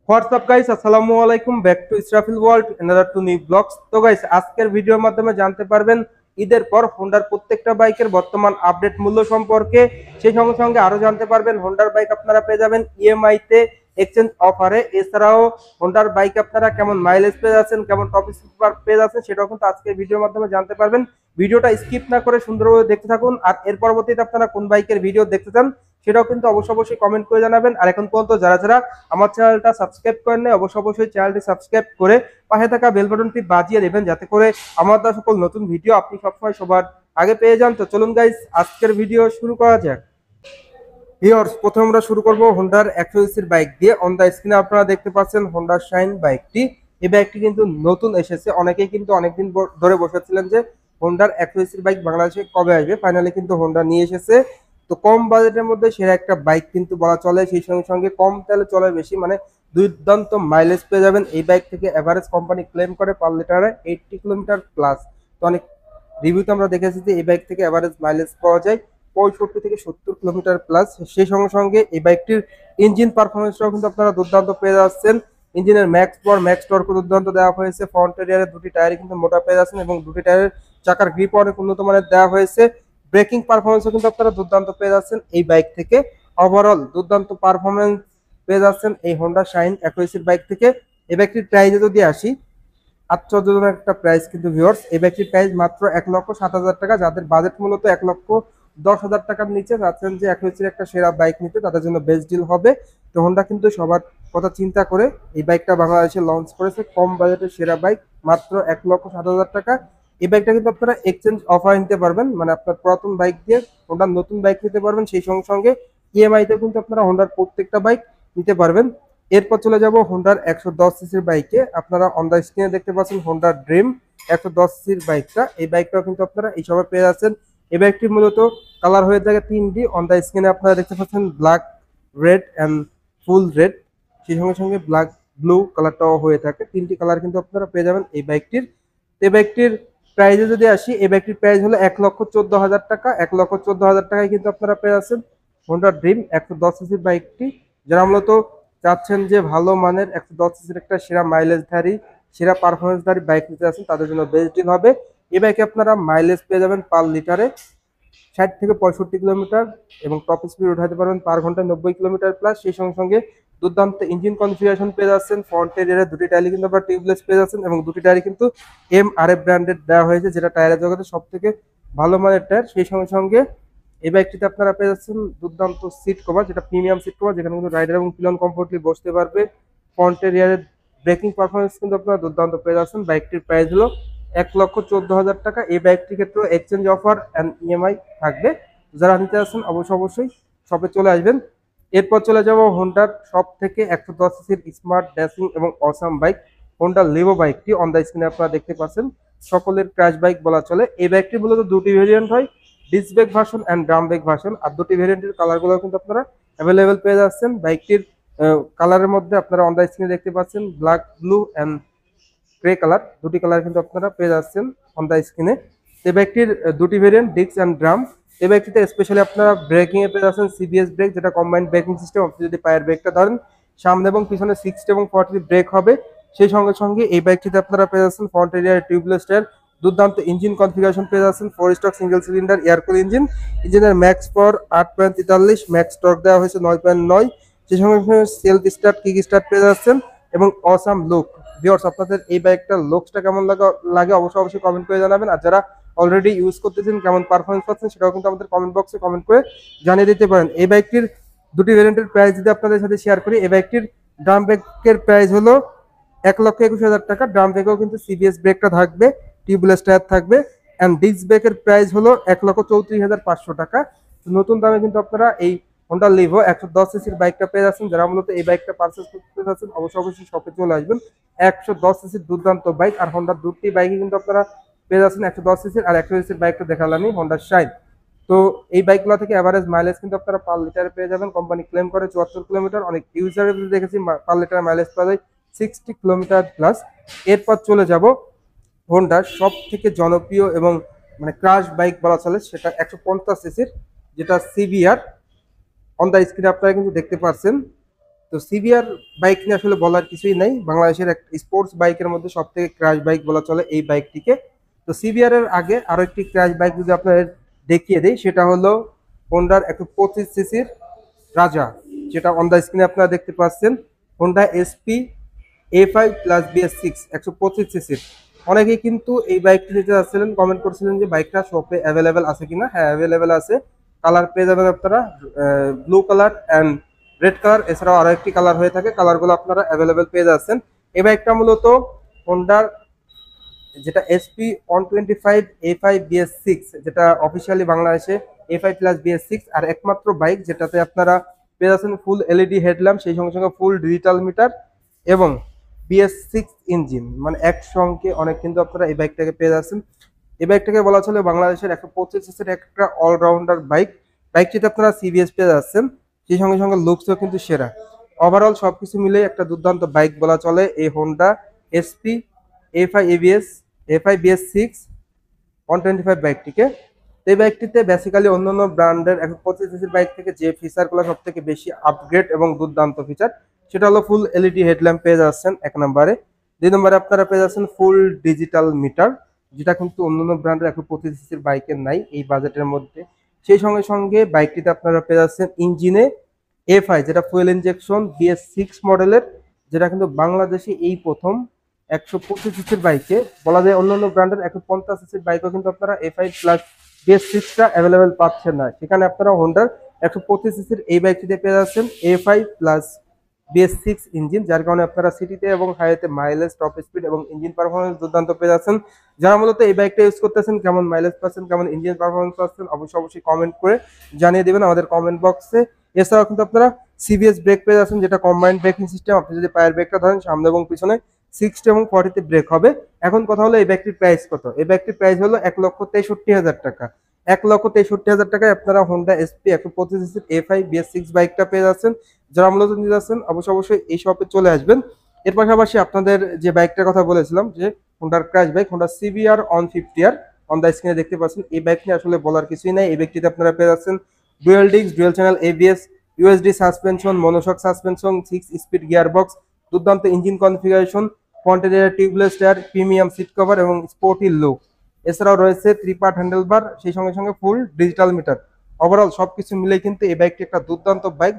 WhatsApp guys, আসসালামু আলাইকুম। Back to Israfil world, another to new blogs. তো গাইস, আজকের ভিডিওর মাধ্যমে জানতে পারবেন ঈদের পর হোন্ডার প্রত্যেকটা বাইকের বর্তমান আপডেট মূল্য সম্পর্কে। সেই সঙ্গে সঙ্গে আরো জানতে পারবেন হোন্ডার বাইক আপনারা পেয়ে যাবেন ইএমআই তে এক্সচেঞ্জ অফারে। এছাড়াও হোন্ডার বাইক আপনারা কেমন মাইলেজ পেয়ে যাচ্ছেন, কেমন টপ স্পিড পেয়ে যাচ্ছেন, সেটাও কিন্তু আজকের ভিডিওর মাধ্যমে জানতে পারবেন। ভিডিওটা স্কিপ না করে সুন্দরভাবে দেখতে থাকুন। আর এর পরবর্তীতে আপনারা কোন বাইকের ভিডিও দেখতে চান সেটাও কিন্তু অবশ্যই কমেন্ট করে জানাবেন। আর এখন পর্যন্ত যারা যারা আমার চ্যানেলটা সাবস্ক্রাইব করেন নাই, অবশ্যই চ্যানেলটি সাবস্ক্রাইব করে পাশে থাকা বেল বাটনটি বাজিয়ে দেবেন, যাতে করে আমার দেওয়া সকল নতুন ভিডিও আপনি সবসময় সবার আগে পেয়ে যান। তো চলুন গাইস, আজকের ভিডিও শুরু করা যাক। ভিউয়ার্স, প্রথমে আমরা শুরু করব হোন্ডার 100 বাইক দিয়ে। অন দা স্ক্রিনে আপনারা দেখতে পাচ্ছেন হোন্ডা শাইন বাইকটি। এই বাইকটি কিন্তু নতুন এসেছে। অনেকেই কিন্তু অনেকদিন ধরে বসেছিলেন যে হোন্ডার 100 বাইক বাংলাদেশে কবে আসবে। ফাইনালি কিন্তু হোন্ডা নিয়ে এসেছে। তো কম বাজেটের মধ্যে সেরা একটা বাইক কিন্তু বলা চলে। সেই সঙ্গে সঙ্গে কম তেলে চলে বেশি, মানে দুর্দান্ত মাইলেজ পেয়ে যাবেন এই বাইক থেকে। এভারেজ কোম্পানি ক্লেম করে পার লিটারে 80 কিলোমিটার প্লাস। তো অনেক রিভিউতে আমরা দেখেছি যে এই বাইক থেকে এভারেজ মাইলেজ পাওয়া যায় 65 থেকে 70 কিলোমিটার প্লাস। সেই সঙ্গে সঙ্গে এই বাইকটির ইঞ্জিন পারফরমেন্সটাও কিন্তু আপনারা দুর্দান্ত পেয়ে যাচ্ছেন। ইঞ্জিনের ম্যাক্স পাওয়ার, ম্যাক্স টর্ক দুর্দান্ত দেওয়া হয়েছে। ফ্রন্ট এরিয়ারের দুটি টায়ারে কিন্তু মোটা পেয়ে যাচ্ছেন এবং দুটি টায়ারের চাকার গ্রিপ অনেক উন্নত মানের দেওয়া হয়েছে। ব্রেকিং পারফরমেন্সও কিন্তু আপনারা দুর্দান্ত পেয়ে যাচ্ছেন এই বাইক থেকে। ওভারঅল দুর্দান্ত পারফরমেন্স পেয়ে যাচ্ছেন এই হোন্ডা শাইন 120 বাইক থেকে। এই বাইকটির প্রাইসে যদি আসি, আশ্চর্যজনক একটা প্রাইস কিন্তু ভিউয়ার্স। এই বাইকটির প্রাইস মাত্র 1,07,000 টাকা। যাদের বাজেট মূলত 1,10,000 টাকার নিচে চাচ্ছেন যে 120 একটা সেরা বাইক নিতে, তাদের জন্য বেস্ট ডিল হবে। তো হোন্ডা কিন্তু সবার কথা চিন্তা করে এই বাইকটা বাংলাদেশে লঞ্চ করেছে। কম বাজেটের সেরা বাইক মাত্র 1,07,000 টাকা। এই বাইকটা কিন্তু আপনারা এক্সচেঞ্জ অফার নিতে পারবেন, মানে আপনার পুরাতন বাইক দিয়ে হোন্ডার নতুন বাইক নিতে পারবেন। সেই সঙ্গে সঙ্গে ইএমআই তে কিন্তু আপনারা হোন্ডার প্রত্যেকটা বাইক নিতে পারবেন। এরপর চলে যাব হোন্ডার 110 সিসির বাইকে। আপনারা অন দা স্ক্রিনে দেখতে পাচ্ছেন হোন্ডার ড্রিম 110 সিসির বাইকটা। এই বাইকটাও কিন্তু আপনারা এই সময় পেয়ে যাচ্ছেন। এই বাইকটি মূলত কালার হয়ে থাকে তিনটি। অন দা স্ক্রিনে আপনারা দেখতে পাচ্ছেন black, red and full red. সেই সঙ্গে সঙ্গে ব্ল্যাক ব্লু কালারটাও হয়ে থাকে। তিনটি কালার কিন্তু আপনারা পেয়ে যাবেন এই বাইকটির। এই বাইকটির প্রাইসে যদি আসি, এই বাইকটির প্রাইস হলো 1,14,000 টাকা। 1,14,000 টাকায় কিন্তু আপনারা পেয়ে যাচ্ছেন হোন্ডা ড্রিম 110 সিসির বাইকটি। যারা মূলত চাচ্ছেন যে ভালো মানের 110 সিসির একটা সেরা মাইলেজধারী, সেরা পারফরমেন্সধারী বাইক নিতে আছেন, তাদের জন্য বেস্ট ডিল হবে। এই বাইকে আপনারা মাইলেজ পেয়ে যাবেন পার লিটারে 60 থেকে 65 কিলোমিটার এবং টপ স্পিড উঠাতে পারবেন পার ঘন্টায় 90 কিলোমিটার প্লাস। সেই সঙ্গে সঙ্গে দুর্দান্ত ইঞ্জিন কনফিগারেশন পেয়ে যাচ্ছেন। ফ্রন্ট এরিয়ার দুটি টায়ারই কিন্তু আপনারা টিউবলেস পেয়ে যাচ্ছেন এবং দুটি টায়ারই কিন্তু MRF ব্র্যান্ডেড দেওয়া হয়েছে, যেটা টায়ারের জগতে সব থেকে ভালো মানের টায়ার। সেই সঙ্গে সঙ্গে এই বাইকটিতে আপনারা পেয়ে যাচ্ছেন দুর্দান্ত সিট কভার, যেটা প্রিমিয়াম সিট কভার, যেখানে কিন্তু রাইডার এবং পিলন কমফোর্টলি বসতে পারবে। ফ্রন্ট এরিয়ারের ব্রেকিং পারফরমেন্স কিন্তু আপনারা দুর্দান্ত পেয়ে যাচ্ছেন। বাইকটির প্রাইস হলো 1,14,000 টাকা। এই বাইকটির ক্ষেত্রে এক্সচেঞ্জ অফার অ্যান্ড ইএমআই থাকবে। যারা নিতে আসছেন অবশ্যই শপে চলে আসবেন। এরপর চলে যাব হোন্ডার সব থেকে 110 সিসির স্মার্ট ড্যাশিং এবং অসাম বাইক হোন্ডা লিভো বাইকটি। অন দ্য স্ক্রিনে আপনারা দেখতে পাচ্ছেন সকলের ক্র্যাশ বাইক বলা চলে। এই বাইকটি মূলত দুটি ভেরিয়েন্ট হয়, disc brake version and drum brake version. আর দুটি ভেরিয়েন্টের কালারগুলো কিন্তু আপনারা অ্যাভেলেবেল পেয়ে যাচ্ছেন। বাইকটির কালারের মধ্যে আপনারা অন দ্য স্ক্রিনে দেখতে পাচ্ছেন black, blue and grey colour. দুটি কালার কিন্তু আপনারা পেয়ে যাচ্ছেন অন দ্য স্ক্রিনে। এই বাইকটির দুটি ভেরিয়েন্ট ডিস্ক অ্যান্ড ড্রাম। এই বাইকটিতে স্পেশালি আপনারা ব্রেকিং এ পেয়ে যাচ্ছেন সিবিএস ব্রেক, যেটা কম্বাইন্ড ব্রেকিং সিস্টেম। আপনি যদি পায়ের ব্রেকটা ধরেন, সামনে এবং পিছনে 60 এবং 40 ব্রেক হবে। সেই সঙ্গে সঙ্গে এই বাইকটিতে আপনারা পেয়ে যাচ্ছেন ফ্রন্ট এরিয়ার টিউবলেস টায়ার, দুর্দান্ত ইঞ্জিন কনফিগারেশন পেয়ে যাচ্ছেন। 4 stroke single cylinder air cool engine. ইঞ্জিনের ম্যাক্স পাওয়ার 8.43, ম্যাক্স টর্ক দেওয়া হয়েছে 9.9। সেই সঙ্গে সঙ্গে সেলফ স্টার্ট, কিক স্টার্ট পেয়ে যাচ্ছেন এবং অসাম লুক। ভিউয়ার্স, আপনাদের এই বাইকটার লুকসটা কেমন লাগে অবশ্যই কমেন্ট করে জানাবেন। আর যারা অলরেডি ইউজ করতেছেন, কেমন পারফরমেন্স পাচ্ছেন, সেটাও কিন্তু আমাদের কমেন্ট বক্সে কমেন্ট করে জানিয়ে দিতে পারেন। এই বাইকটির দুটি ভেরিয়েন্টের প্রাইস যদি আপনাদের সাথে শেয়ার করি, এই বাইকটির ড্রাম ব্রেকের প্রাইস হলো 1,21,000 টাকা। ড্রাম ব্রেকেও কিন্তু সিবিএস ব্রেকটা থাকবে, টিউবলেস টায়ার থাকবে। অ্যান্ড ডিস্ক ব্রেকের প্রাইস হলো 1,34,500 টাকা। নতুন দামে কিন্তু আপনারা এই হোন্ডা লিভো 110 সিসির বাইকটা পেয়ে যাচ্ছেন। যারা মূলত এই বাইকটা পারচেস করতে চাচ্ছেন অবশ্যই শপে চলে আসবেন। 110 সিসির দুর্দান্ত বাইক। আর হোন্ডার দুটি বাইকই কিন্তু আপনারা পেয়ে যাচ্ছেন 110 সিসির আর 120 সিসির বাইকটা দেখালামই, হোন্ডা শাইন। তো এই বাইকগুলো থেকে এভারেজ মাইলেজ কিন্তু আপনারা পার লিটারে পেয়ে যাবেন। কোম্পানি ক্লেম করে 74 কিলোমিটার। অনেক ইউজারের দেখেছি পার লিটার মাইলেজ পাওয়া যায় 60 কিলোমিটার প্লাস। এরপর চলে যাব হোন্ডার সব থেকে জনপ্রিয় এবং মানে ক্রাশ বাইক বলা চলে, সেটা 150 সিসির, যেটা সিবিআর। অন দ্য স্ক্রিনে আপনারা কিন্তু দেখতে পাচ্ছেন তো সিবিআর বাইক নিয়ে আসলে বলার কিছুই নাই, বাংলাদেশের এক স্পোর্টস বাইকের মধ্যে সব থেকে ক্র্যাশ বাইক বলা চলে এই বাইকটিকে। তো সিবিআর এর আগে আরো একটি ক্র্যাশ বাইক যদি আপনাদের দেখিয়ে দেই, সেটা হলো হোন্ডার 125 সিসির রাজা, যেটা অন দ্য স্ক্রিনে আপনারা দেখতে পাচ্ছেন। Honda SP A5 plus BS6 125 সিসির। অনেকেই কিন্তু এই বাইকটি নিতে যাচ্ছিলেন, কমেন্ট করছিলেন যে বাইকটা শপে অ্যাভেলেবেল আছে কিনা। হ্যাঁ, অ্যাভেলেবেল আছে। কালার পেয়ে যাবেন আপনারা blue colour and red colour, এছাড়াও আরো একটি কালার হয়ে থাকে, কালারগুলো আপনারা অ্যাভেলেবেল পেয়ে যাচ্ছেন। এই বাইকটা মূলত হোন্ডার যেটা SP125A5BS6, যেটা অফিসিয়ালি বাংলাদেশে A5 প্লাস BS6, আর একমাত্র বাইক যেটাতে আপনারা পেয়ে যাচ্ছেন ফুল এলইডি হেডল্যাম্প, সেই সঙ্গে সঙ্গে ফুল ডিজিটাল মিটার এবং BS6 ইঞ্জিন, মানে একসঙ্গে অনেক কিন্তু আপনারা এই বাইকটাকে পেয়ে যাচ্ছেন। এই বাইকটাকে বলা চলে বাংলাদেশের 125 সিসির একটা অলরাউন্ডার বাইক। বাইকটিতে আপনারা সিবিএস পেয়ে যাচ্ছেন, সেই সঙ্গে সঙ্গে লুকসও কিন্তু সেরা। ওভারঅল সবকিছু মিলে একটা দুর্দান্ত বাইক বলা চলে এই হোন্ডা এসপি A5BS6 125 বাইকটিকে। এই বাইকটিতে বেসিক্যালি অন্যান্য ব্র্যান্ডের 125 সিসির বাইক থেকে যে ফিচারগুলো সব থেকে বেশি আপগ্রেড এবং দুর্দান্ত ফিচার, সেটা হলো ফুল এলইডি হেডল্যাম্প পেয়ে যাচ্ছেন এক নম্বরে। দুই নম্বরে আপনারা পেয়ে যাচ্ছেন ফুল ডিজিটাল মিটার, যেটা কিন্তু অন্যান্য ব্র্যান্ডের 125 সিসির বাইকের নাই এই বাজেটের মধ্যে। সেই সঙ্গে সঙ্গে বাইকটিতে আপনারা পেয়ে যাচ্ছেন ইঞ্জিনে A5, যেটা ফুয়েল ইনজেকশন BS6 মডেলের, যেটা কিন্তু বাংলাদেশে এই প্রথম 125 সিসির বাইকে। বলা যায় অন্যান্য ব্র্যান্ডের 150 সিসির বাইকও কিন্তু আপনারা A5 প্লাস BS6টা অ্যাভেলেবেল পাচ্ছেন না, সেখানে আপনারা হোন্ডার 125 সিসির এই বাইকটিতে পেয়ে যাচ্ছেন A5 প্লাস BS6 ইঞ্জিন, যার কারণে আপনারা সিটিতে এবং হাইওয়েতে মাইলেজ, টপ স্পিড এবং ইঞ্জিন পারফরমেন্স দুর্দান্ত পেয়ে যাচ্ছেন। যারা মূলত এই বাইকটা ইউজ করতেছেন, কেমন মাইলেজ পাচ্ছেন, কেমন ইঞ্জিন পারফরমেন্স পাচ্ছেন, অবশ্যই কমেন্ট করে জানিয়ে দেবেন আমাদের কমেন্ট বক্সে। এছাড়াও কিন্তু আপনারা সিবিএস ব্রেক পেয়ে যাচ্ছেন, যেটা কম্বাইন্ড ব্রেকিং সিস্টেম। আপনি যদি পায়ের ব্রেকটা ধরেন, সামনে এবং পিছনে 60 এবং 40-তে ব্রেক হবে। এখন কথা হলো এই ব্যাগটির প্রাইস কত। এই ব্যাগটির প্রাইস হলো 1,63,000 টাকা। 1,63,000 টাকায় আপনারা হোন্ডা এসপি 125 সিসির A5BS6 বাইকটা পেয়ে যাচ্ছেন। যারা মূলত নিতে যাচ্ছেন অবশ্যই এই শপে চলে আসবেন। এর পাশাপাশি আপনাদের যে বাইকটার কথা বলেছিলাম, যে হোন্ডার crash bike, Honda CBR 150R on the স্ক্রিনে দেখতে পাচ্ছেন। এই বাইক নিয়ে আসলে বলার কিছুই নাই। এই বাইকটিতে আপনারা পেয়ে যাচ্ছেন dual disc, dual channel ABS, USD suspension, monoshock suspension, 6 speed gear box, দুর্দান্ত ইঞ্জিন কনফিগারেশন, ফ্রন্টের tubeless tyre, premium seat cover এবং স্পোর্টি লুক। এছাড়াও রয়েছে 3 পার্ট হ্যান্ডেল বার, সেই সঙ্গে সঙ্গে ফুল ডিজিটাল মিটার। ওভারঅল সবকিছু মিলে কিন্তু এই বাইকটি একটা দুর্দান্ত বাইক।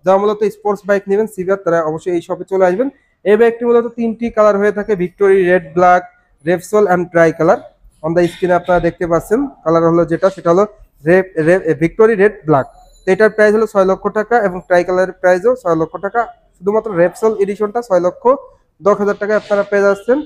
যারা মূলত স্পোর্টস বাইক নেবেন সিভিআর, তারা অবশ্যই এই শপে চলে আসবেন। এই বাইকটি মূলত 3টি কালার হয়ে থাকে, victory red, black, Repsol and try colour. On the স্ক্রিনে আপনারা দেখতে পাচ্ছেন কালার হলো যেটা, সেটা হলো ভিক্টোরি রেড ব্ল্যাক। এটার প্রাইস হলো 6 লক্ষ টাকা এবং ট্রাই কালারের প্রাইসও 6 লক্ষ টাকা। শুধুমাত্র রেপসোল এডিশনটা 6,10,000 টাকায় আপনারা পেয়ে যাচ্ছেন।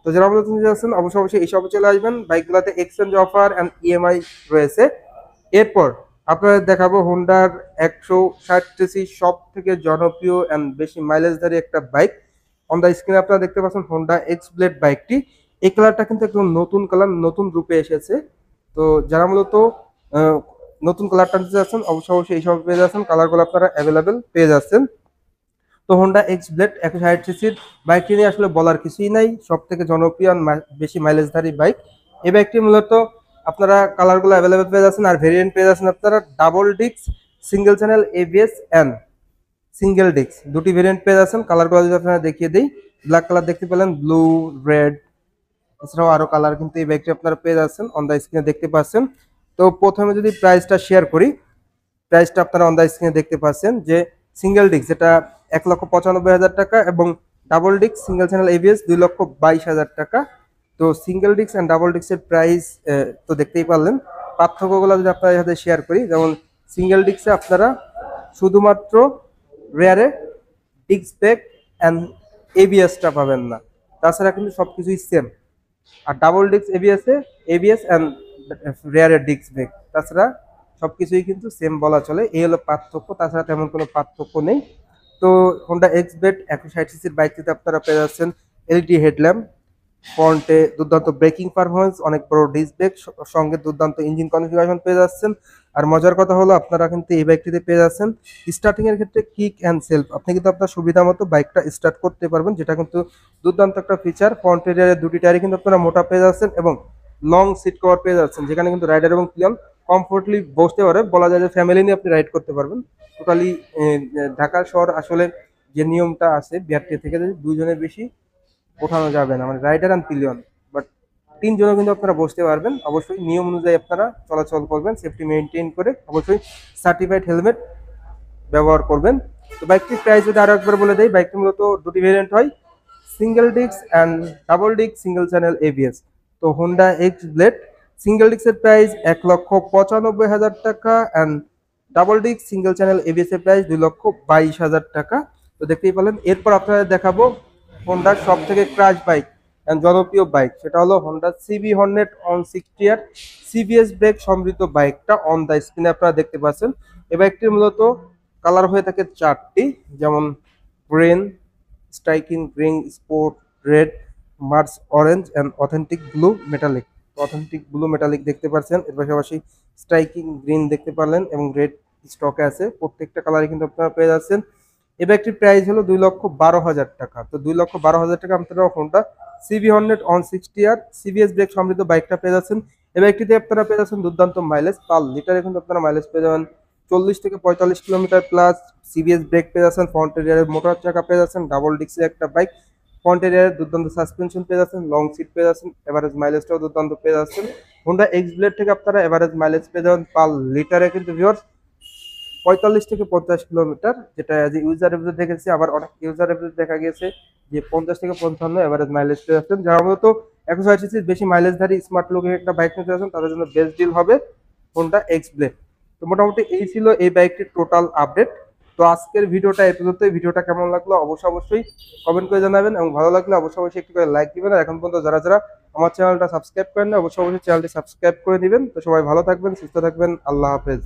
তো যারা মূলত নিতে যাচ্ছেন অবশ্যই এই শপে চলে আসবেন। বাইকগুলোতে এক্সচেঞ্জ অফার অ্যান্ড ইএমআই রয়েছে। এরপর আপনাদের দেখাবো হোন্ডার 160 সিসি সব থেকে জনপ্রিয় অ্যান্ড বেশি মাইলেজধারী একটা বাইক। অন দ্য স্ক্রিনে আপনারা দেখতে পাচ্ছেন হোন্ডা এক্স ব্লেড বাইকটি। এই কালারটা কিন্তু একদম নতুন কালার, নতুন রূপে এসেছে। তো যারা মূলত নতুন কালারটা নিতে যাচ্ছেন অবশ্যই এই শপে পেয়ে যাচ্ছেন। কালারগুলো আপনারা অ্যাভেলেবেল পেয়ে যাচ্ছেন। তো হোন্ডা এক্স ব্লেড 160 সিসির বাইকটি নিয়ে আসলে বলার কিছুই নাই, সব থেকে জনপ্রিয় বেশি মাইলেজধারী বাইক। এই বাইকটি মূলত আপনারা কালারগুলো অ্যাভেলেবেল পেয়ে যাচ্ছেন, আর ভেরিয়েন্ট পেয়ে যাচ্ছেন আপনারা double disc, single channel ABS and single disc, দুটি ভেরিয়েন্ট পেয়ে যাচ্ছেন। কালারগুলো যদি আপনারা দেখিয়ে দিই, ব্ল্যাক কালার দেখতে পেলেন, ব্লু, রেড, এছাড়াও আরো কালার কিন্তু এই বাইকটি আপনারা পেয়ে যাচ্ছেন, অন দ্য স্ক্রিনে দেখতে পাচ্ছেন। তো প্রথমে যদি প্রাইসটা শেয়ার করি, প্রাইসটা আপনারা অন দ্য স্ক্রিনে দেখতে পাচ্ছেন যে সিঙ্গেল ডিস্ক যেটা 1,95,000 টাকা এবং double disc single channel ABS 2,22,000 টাকা। তো সিঙ্গেল ডিস্ক অ্যান্ড ডাবল ডিস্কের প্রাইস তো দেখতেই পারলেন। পার্থক্যগুলো যদি আপনাদের সাথে শেয়ার করি, যেমন সিঙ্গেল ডিস্কে আপনারা শুধুমাত্র রেয়ারে ডিস্ক ব্রেক অ্যান্ড ABSটা পাবেন না, তাছাড়া কিন্তু সবকিছুই সেম। আর ডাবল ডিস্ক ABS অ্যান্ড রেয়ারের ডিস্ক ব্রেক, তাছাড়া সবকিছুই কিন্তু সেম বলা চলে। এই হলো পার্থক্য, তাছাড়া তেমন কোনো পার্থক্য নেই। তো হোন্ডা এক্স ব্লেড 160 সিসির বাইকটিতে আপনারা পেয়ে যাচ্ছেন এলইডি হেডল্যাম্প, ফ্রন্টে দুর্দান্ত ব্রেকিং পারফরমেন্স, অনেক বড় ডিস্ক ব্রেক, সঙ্গে দুর্দান্ত ইঞ্জিন কনফিগারেশন পেয়ে যাচ্ছেন। আর মজার কথা হলো আপনারা কিন্তু এই বাইকটিতে পেয়ে যাচ্ছেন স্টার্টিং এর ক্ষেত্রে কিক অ্যান্ড সেলফ, আপনি কিন্তু আপনার সুবিধা মতো বাইকটা স্টার্ট করতে পারবেন, যেটা কিন্তু দুর্দান্ত একটা ফিচার। ফ্রন্ট এরিয়ার দুটি টায়ারই কিন্তু আপনারা মোটা পেয়ে যাচ্ছেন এবং লং সিট কভার পেয়ে যাচ্ছেন, যেখানে কিন্তু রাইডার এবং পিয়ন কমফোর্টলি বসতে পারে। বলা যায় যে ফ্যামিলি নিয়ে আপনি রাইড করতে পারবেন। টোটালি ঢাকা শহর আসলে যে নিয়মটা আছে বিআরটি থেকে, যে দুজনের বেশি ওঠানো যাবে না, মানে রাইডার অ্যান্ড পিলিয়ন, বাট তিনজনও কিন্তু আপনারা বসতে পারবেন। অবশ্যই নিয়ম অনুযায়ী আপনারা চলাচল করবেন, সেফটি মেনটেন করে অবশ্যই সার্টিফাইড হেলমেট ব্যবহার করবেন। তো বাইকটির প্রাইস যদি আরো একবার বলে দেই, বাইকটি মূলত দুটি ভেরিয়েন্ট হয়, single disc and double disc single channel ABS. তো হোন্ডা এক্স ব্লেড সিঙ্গেল ডিস্কের প্রাইস 1,95,000 টাকা and double disc single channel ABS এর প্রাইস 2,22,000 টাকা। তো দেখতেই পেলেন। এরপর আপনাদের দেখাবো হোন্ডার সব থেকে ক্রাশ বাইক এন্ড জনপ্রিয় বাইক, সেটা হলো Honda CB Hornet on 60 year CBS brake সমৃদ্ধ বাইকটা অন দ্য স্ক্রিনে আপনারা দেখতে পাচ্ছেন। এই বাইকটির মূলত কালার হয়ে থাকে চারটি, যেমন green, striking green, sport red, Mars orange and authentic blue metallic. Authentic blue metallic দেখতে পাচ্ছেন, এর পাশাপাশি স্ট্রাইকিং গ্রিন দেখতে পারলেন এবং রেড স্টকে আছে। প্রত্যেকটা কালারে কিন্তু আপনারা পেয়ে যাচ্ছেন। এই ব্যাগটির প্রাইস হলো 2,12,000 টাকা। তো 2,12,000 টাকা আপনারা Honda CB Hornet on 60 year CBS brake সমৃদ্ধ বাইকটা পেয়ে যাচ্ছেন। এই বাইকটিতে আপনারা পেয়ে যাচ্ছেন দুর্দান্ত মাইলেজ, পার লিটারে কিন্তু আপনারা মাইলেজ পেয়ে যাবেন 40 থেকে 45 কিলোমিটার প্লাস। সিবিএস ব্রেক পেয়ে যাচ্ছেন, ফ্রন্ট এরিয়ারের মোটর চাকা পেয়ে যাচ্ছেন, ডাবল ডিস্কের একটা বাইক, ফ্রন্ট এরিয়ারের দুর্দান্ত সাসপেনশন পেয়ে যাচ্ছেন, লং সিট পেয়ে যাচ্ছেন, এভারেজ মাইলেজটাও দুর্দান্ত পেয়ে যাচ্ছেন। হোন্ডা এক্স ব্লেড থেকে আপনারা এভারেজ মাইলেজ পেয়ে যাবেন পার লিটারে কিন্তু ভিউয়ার্স 45 থেকে 50 কিলোমিটার, যেটা যে ইউজার রিভিউ দেখেছি। আবার অনেক ইউজার রিভিউ দেখা গেছে যে 50 থেকে 55 এভারেজ মাইলেজ পেয়ে যাচ্ছেন। যারা মূলত 160 সিসির বেশি মাইলেজধারী স্মার্ট লুকিং একটা বাইক নিতে যাচ্ছেন তাদের জন্য বেস্ট ডিল হবে হোন্ডা এক্স ব্লেড। তো মোটামুটি এই ছিল এই বাইকটির টোটাল আপডেট। তো আজকের ভিডিওটা এই পর্যন্তই। ভিডিওটা কেমন লাগলো অবশ্যই কমেন্ট করে জানাবেন এবং ভালো লাগলে অবশ্যই একটু করে লাইক দিবেন। আর এখন পর্যন্ত যারা যারা আমার চ্যানেলটা সাবস্ক্রাইব করেন না অবশ্যই চ্যানেলটি সাবস্ক্রাইব করে দিবেন। তো সবাই ভালো থাকবেন, সুস্থ থাকবেন, আল্লাহ হাফেজ।